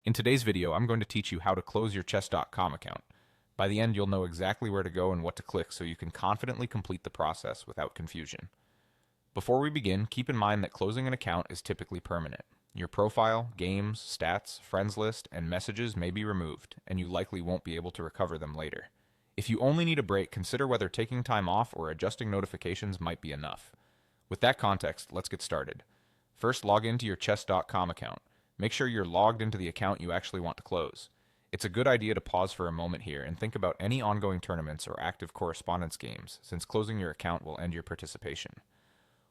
In today's video, I'm going to teach you how to close your chess.com account. By the end, you'll know exactly where to go and what to click so you can confidently complete the process without confusion. Before we begin, keep in mind that closing an account is typically permanent. Your profile, games, stats, friends list, and messages may be removed, and you likely won't be able to recover them later. If you only need a break, consider whether taking time off or adjusting notifications might be enough. With that context, let's get started. First, log into your chess.com account. Make sure you're logged into the account you actually want to close. It's a good idea to pause for a moment here and think about any ongoing tournaments or active correspondence games, since closing your account will end your participation.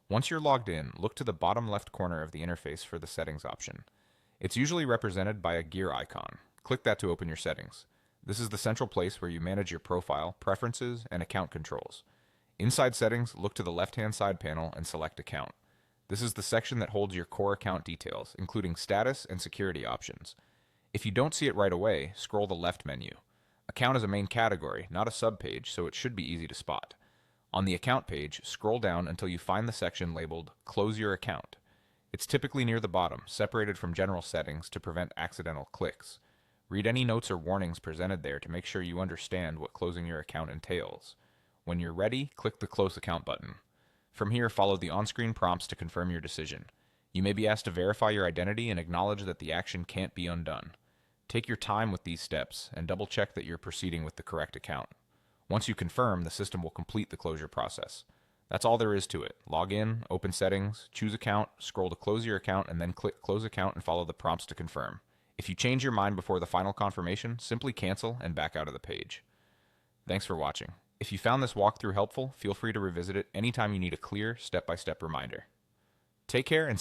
Once you're logged in, look to the bottom left corner of the interface for the settings option. It's usually represented by a gear icon. Click that to open your settings. This is the central place where you manage your profile, preferences, and account controls. Inside settings, look to the left-hand side panel and select account. This is the section that holds your core account details, including status and security options. If you don't see it right away, scroll the left menu. Account is a main category, not a subpage, so it should be easy to spot. On the account page, scroll down until you find the section labeled Close Your Account. It's typically near the bottom, separated from general settings to prevent accidental clicks. Read any notes or warnings presented there to make sure you understand what closing your account entails. When you're ready, click the Close Account button. From here, follow the on-screen prompts to confirm your decision. You may be asked to verify your identity and acknowledge that the action can't be undone. Take your time with these steps and double-check that you're proceeding with the correct account. Once you confirm, the system will complete the closure process. That's all there is to it. Log in, open settings, choose account, scroll to close your account, and then click close account and follow the prompts to confirm. If you change your mind before the final confirmation, simply cancel and back out of the page. Thanks for watching. If you found this walkthrough helpful, feel free to revisit it anytime you need a clear, step-by-step reminder. Take care and